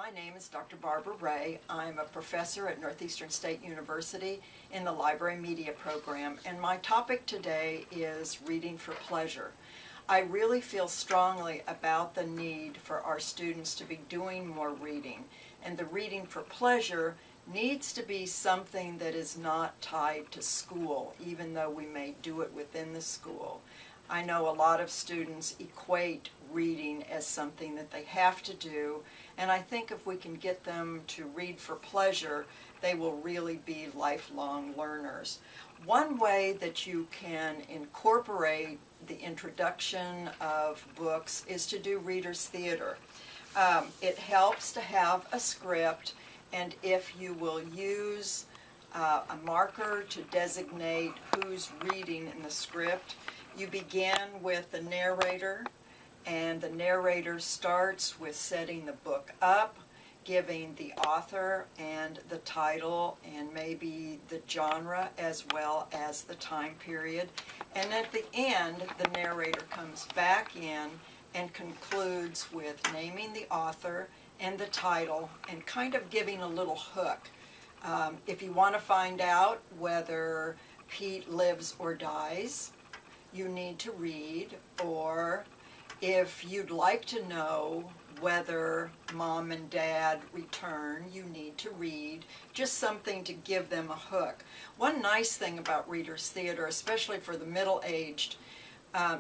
My name is Dr. Barbara Ray. I'm a professor at Northeastern State University in the Library Media program, and my topic today is reading for pleasure. I really feel strongly about the need for our students to be doing more reading, and the reading for pleasure needs to be something that is not tied to school, even though we may do it within the school. I know a lot of students equate reading as something that they have to do, and I think if we can get them to read for pleasure, they will really be lifelong learners. One way that you can incorporate the introduction of books is to do reader's theater. It helps to have a script, and if you will use a marker to designate who's reading in the script, you begin with the narrator, and the narrator starts with setting the book up, giving the author and the title and maybe the genre as well as the time period. And at the end, the narrator comes back in and concludes with naming the author and the title and kind of giving a little hook. If you want to find out whether Pete lives or dies, you need to read, or if you'd like to know whether mom and dad return, you need to read, just something to give them a hook. One nice thing about reader's theater, especially for the middle-aged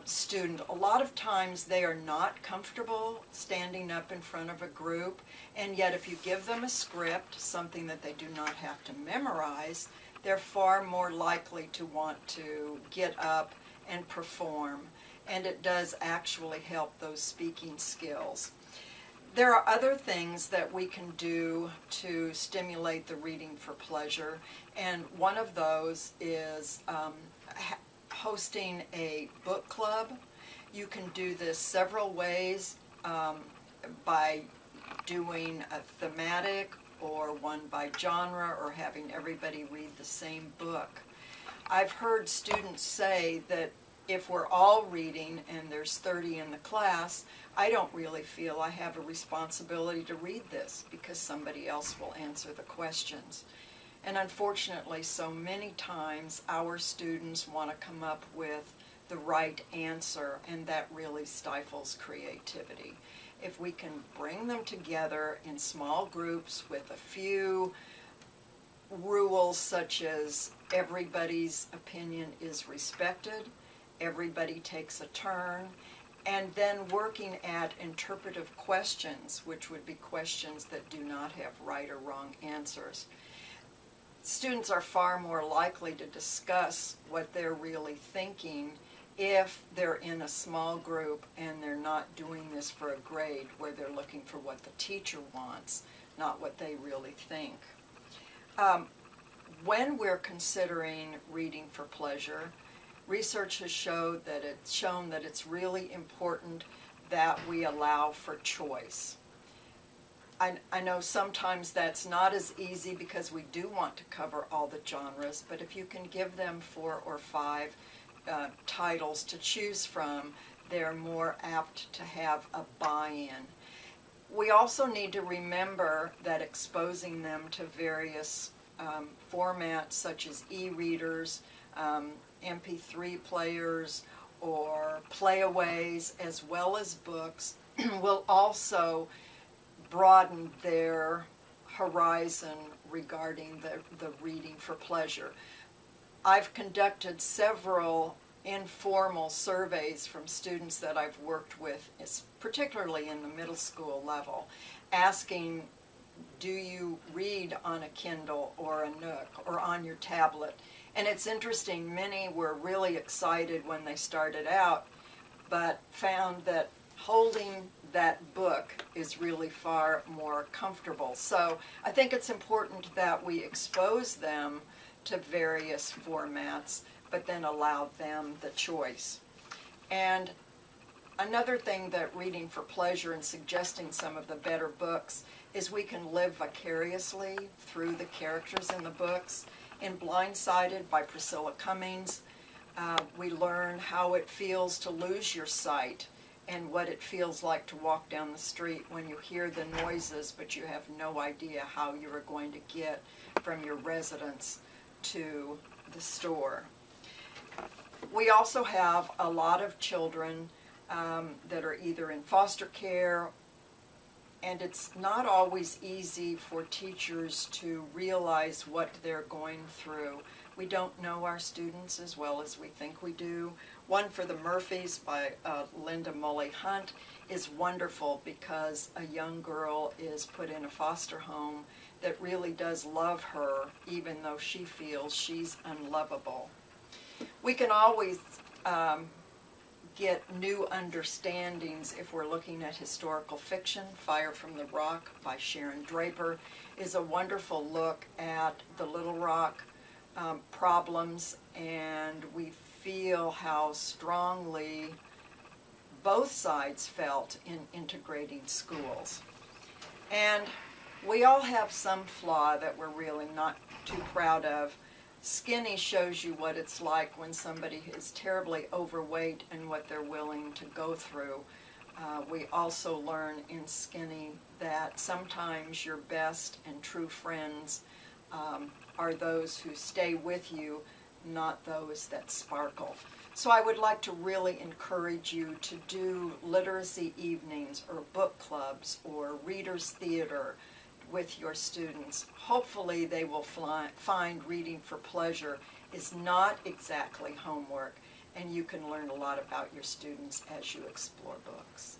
student, a lot of times they are not comfortable standing up in front of a group, and yet if you give them a script, something that they do not have to memorize, they're far more likely to want to get up and perform, and it does actually help those speaking skills. There are other things that we can do to stimulate the reading for pleasure, and one of those is hosting a book club. You can do this several ways, by doing a thematic or one by genre, or having everybody read the same book. I've heard students say that if we're all reading and there's 30 in the class, I don't really feel I have a responsibility to read this because somebody else will answer the questions. And unfortunately, so many times our students want to come up with the right answer, and that really stifles creativity. If we can bring them together in small groups with a few rules, such as everybody's opinion is respected, everybody takes a turn, and then working at interpretive questions, which would be questions that do not have right or wrong answers. Students are far more likely to discuss what they're really thinking if they're in a small group and they're not doing this for a grade, where they're looking for what the teacher wants, not what they really think. When we're considering reading for pleasure, research has shown that it's really important that we allow for choice. I know sometimes that's not as easy because we do want to cover all the genres, but if you can give them 4 or 5 titles to choose from, they're more apt to have a buy-in. We also need to remember that exposing them to various formats such as e-readers, MP3 players, or playaways, as well as books, will also broaden their horizon regarding the reading for pleasure. I've conducted several informal surveys from students that I've worked with, particularly in the middle school level, asking, do you read on a Kindle or a Nook or on your tablet? And it's interesting, many were really excited when they started out, but found that holding that book is really far more comfortable. So I think it's important that we expose them to various formats, but then allow them the choice. And another thing that reading for pleasure and suggesting some of the better books is we can live vicariously through the characters in the books. In Blindsided by Priscilla Cummings, we learn how it feels to lose your sight and what it feels like to walk down the street when you hear the noises, but you have no idea how you are going to get from your residence to the store. We also have a lot of children that are either in foster care, and it's not always easy for teachers to realize what they're going through. We don't know our students as well as we think we do. One for the Murphys by Linda Mully Hunt is wonderful because a young girl is put in a foster home that really does love her even though she feels she's unlovable. We can always get new understandings if we're looking at historical fiction. Fire from the Rock by Sharon Draper is a wonderful look at the Little Rock problems, and we feel how strongly both sides felt in integrating schools. And we all have some flaw that we're really not too proud of. Skinny shows you what it's like when somebody is terribly overweight and what they're willing to go through. We also learn in Skinny that sometimes your best and true friends are those who stay with you, not those that sparkle. So I would like to really encourage you to do literacy evenings or book clubs or readers theater with your students. Hopefully they will find reading for pleasure is not exactly homework, and you can learn a lot about your students as you explore books.